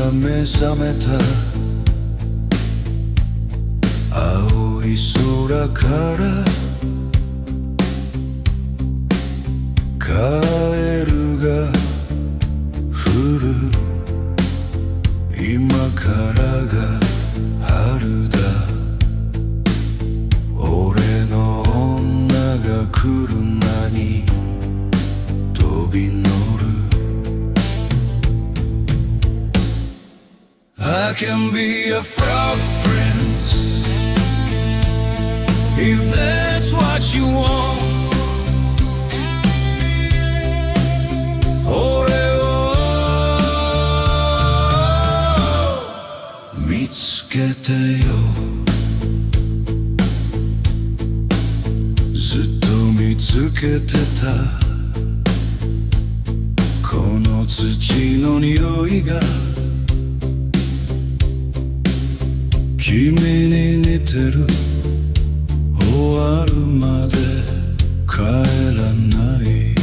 が目覚めた青い空からカエルが降る今からが春だ俺の女が車に飛び乗るI can be a frog prince if that's what you want 俺を見つけてよずっと見つけてたこの土の匂いが君に似てる終わるまで帰らない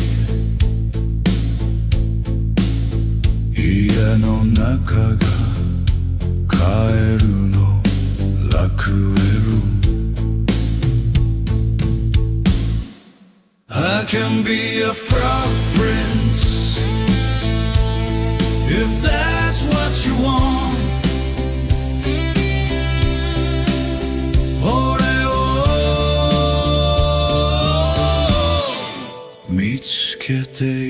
家の中がカエルの楽園 I can be a frog prince if that's what you want見つけて